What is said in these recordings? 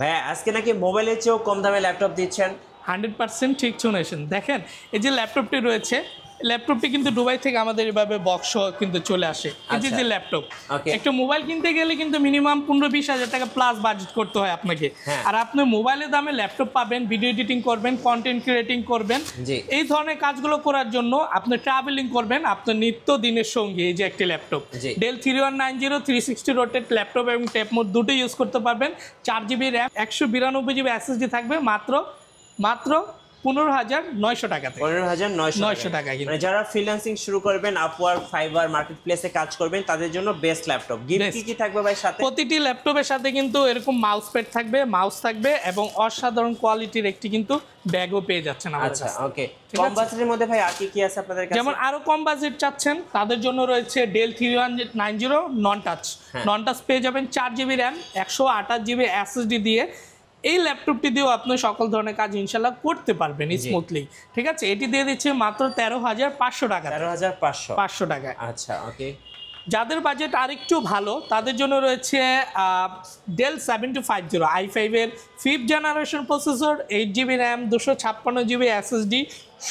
ভাইয়া আজকে নাকি মোবাইলের চেয়েও কম দামে ল্যাপটপ দিচ্ছেন। 100% ঠিক শুনেছেন। দেখেন এই যে ল্যাপটপটি রয়েছে, ল্যাপটপটি কিন্তু দুবাই থেকে আমাদের এভাবে বক্স কিন্তু চলে আসে। এই যে আচ্ছা, যে ল্যাপটপ, ওকে। একটা মোবাইল কিনতে গেলে কিন্তু মিনিমাম 15-20 হাজার টাকা প্লাস বাজেট করতে হয় আপনাকে। হ্যাঁ। আর আপনি মোবাইলের দামে ল্যাপটপ পাবেন, ভিডিও এডিটিং করবেন, কন্টেন্ট ক্রিয়েটিং করবেন, জি। এই ধরনের কাজগুলো করার জন্য আপনি ট্রাভেলিং করবেন, আপনার নিত্য দিনের সঙ্গী এই যে একটি ল্যাপটপ জি। ডেল 3190 360 রোটেট ল্যাপটপ এবং ট্যাব মোড দুটোই ইউজ করতে পারবেন। 4GB র্যাম, 192GB SSD থাকবে মাত্র 15,900 টাকাতে। 15,900 টাকা কিন্তু। মানে যারা ফ্রিল্যান্সিং শুরু করবেন, আপওয়ার্ক, ফাইবার, মার্কেট প্লেসে কাজ করবেন, তাদের জন্য বেস্ট ল্যাপটপ। Gift Best। কি থাকবে ভাই সাথে? প্রতিটি ল্যাপটপের সাথে কিন্তু এরকম মাউস প্যাড থাকবে, মাউস থাকবে এবং অসাধারণ কোয়ালিটির একটি কিন্তু ব্যাগও পেয়ে যাচ্ছেন আমাদের আচ্ছা, কাছে। ওকে। ঠিক কম আছে? বাজেটের মধ্যে ভাই আর কি আছে আপনাদের কাছে? যেমন আরো কম বাজেট চাচ্ছেন তাদের জন্য রয়েছে ডেল 3190 নন টাচ। হ্যাঁ। নন টাচ পেয়ে যাবেন 4GB র্যাম, 128GB SSD দিয়ে। এই ল্যাপটপটি দিয়েও আপনি সকল ধরনের কাজ ইনশাল্লাহ করতে পারবেন স্মুথলি। ঠিক আছে, এটি দিয়ে দিচ্ছে মাত্র 13,500 টাকা। 13,500 টাকায়। আচ্ছা, ওকে। যাদের বাজেট আরেকটু ভালো তাদের জন্য রয়েছে ডেল 7250 i5 এর 5th generation processor, 8GB RAM, 256GB SSD,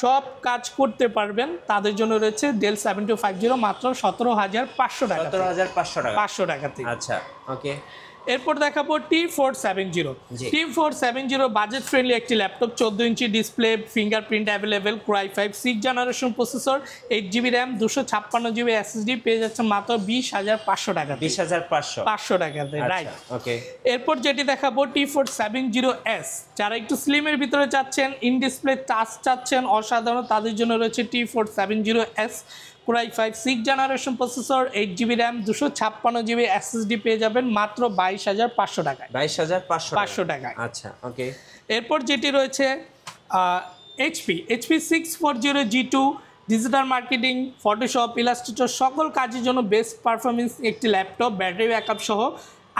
সব কাজ করতে পারবেন। তাদের জন্য রয়েছে ডেল 7250 মাত্র 17,500 টাকা। 17,500 টাকা। 500 টাকাতে। আচ্ছা, ওকে। এরপর দেখাবো T470। জি। T470 বাজেট ফ্রেন্ডলি একটি laptop, 14 inch display, fingerprint available, Core i5 6th generation processor, 8GB RAM, 256GB SSD পেয়ে যাচ্ছে মাত্র 20,500 টাকা। 20,500 টাকাতে, রাইট। ওকে। এরপর যেটি দেখাবো T470S। যারা একটু স্লিমের ভিতরে চাচ্ছেন, ইন ডিসপ্লে টাচ চাচ্ছেন অসাধারণ, তাদের জন্য রয়েছে T470S। Core i5 6th generation processor, 8GB RAM, 256GB SSD পেয়ে যাবেন মাত্র 22,500 টাকায়। 22,500 টাকায়। আচ্ছা, ওকে। এরপর যেটি রয়েছে HP 640G2, digital marketing, Photoshop, Illustrator সকল কাজের জন্য বেস্ট পারফরমেন্স একটি ল্যাপটপ, ব্যাটারি ব্যাকআপ সহ।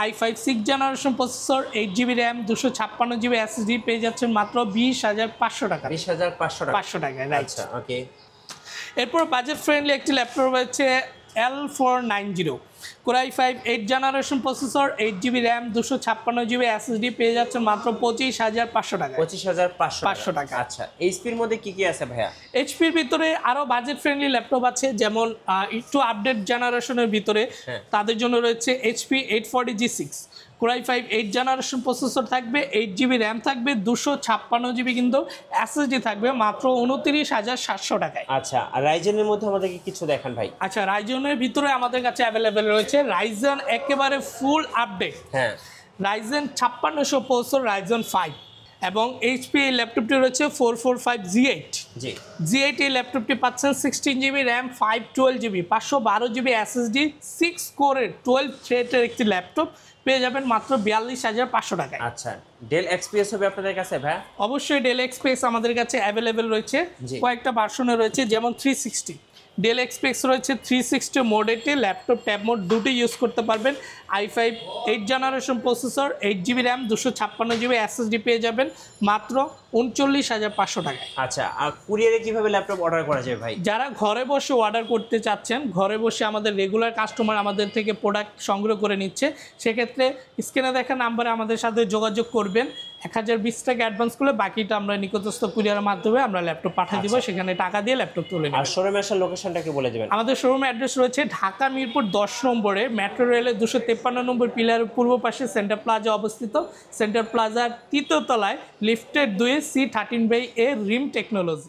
i5 6th generation processor, 8GB RAM, 256GB SSD পেয়ে যাচ্ছেন মাত্র 20,500 টাকা। 20,500 টাকায়, রাইট। আচ্ছা, ওকে। এরপর বাজেট ফ্রেন্ডলি একটি ল্যাপটপ রয়েছে L490। Core i5 8th generation processor, 8GB RAM, 256GB SSD পেয়ে যাচ্ছে মাত্র 25,500 টাকা। 25,500 টাকা। আচ্ছা, এইচপির মধ্যে কি কি আছে ভাইয়া? এইচপির ভিতরে আরো বাজেট ফ্রেন্ডলি ল্যাপটপ আছে, যেমন একটু আপডেট জেনারেশনের ভিতরে তাদের জন্য রয়েছে HP 840G6। Core i5 8th generation processor থাকবে, 8GB র্যাম থাকবে, 256GB কিন্তু SSD থাকবে মাত্র 29,700 টাকায়। আচ্ছা, আর রাইজেনের মধ্যে আমাদেরকে কিছু দেখান ভাই। আচ্ছা, রাইজনের ভিতরে আমাদের কাছে অ্যাভেলেবেল রয়েছে রাইজন একেবারে ফুল আপডেট, হ্যাঁ, রাইজেন 5600 প্রসেসর, রাইজন 5 এবং HP এই ল্যাপটপটি রয়েছে 445G8। G8 এই ল্যাপটপটি পাচ্ছেন 16GB RAM, 512GB, 512GB SSD, 6 কোরের 12 থ্রেডের একটি ল্যাপটপ পেয়ে যাবেন মাত্র 42,500 টাকায়। আচ্ছা, ডেল এক্সপিএস হবে আপনাদের কাছে ভাই? অবশ্যই ডেল এক্সপিএস আমাদের কাছে অ্যাভেলেবেল রয়েছে, কয়েকটা ভার্সনে রয়েছে, যেমন 360 ডেল এক্সপিএস রয়েছে 360 মোডেতে, ল্যাপটপ ট্যাব মোড দুটি ইউজ করতে পারবেন। i5 8th generation processor, 8GB RAM, 256GB SSD পেয়ে যাবেন মাত্র 39,500 টাকায়। আচ্ছা, আর কুরিয়ারে কিভাবে ল্যাপটপ অর্ডার করা যায় ভাই? যারা ঘরে বসে অর্ডার করতে চাচ্ছেন, ঘরে বসে আমাদের রেগুলার কাস্টমার আমাদের থেকে প্রোডাক্ট সংগ্রহ করে নিচ্ছে, সেক্ষেত্রে স্ক্রিনে দেখা নাম্বারে আমাদের সাথে যোগাযোগ করবেন। 1020 টাকা অ্যাডভান্স করলে বাকিটা আমরা নিকটস্থ কুরিয়ারের মাধ্যমে আমরা ল্যাপটপ পাঠিয়ে দিব, সেখানে টাকা দিয়ে ল্যাপটপ তুলে নেবেন। আর শোরুমে আসার লোকেশনটাকে বলে দেবেন। আমাদের শোরুম অ্যাড্রেস রয়েছে ঢাকা মিরপুর 10 নম্বরে, মেট্রো রেলের 253 নম্বর পিলারের পূর্ব পাশে সেন্টার প্লাজা অবস্থিত। সেন্টার প্লাজার 3য় তলায় লিফটের 2 C13/A রিম টেকনোলজি।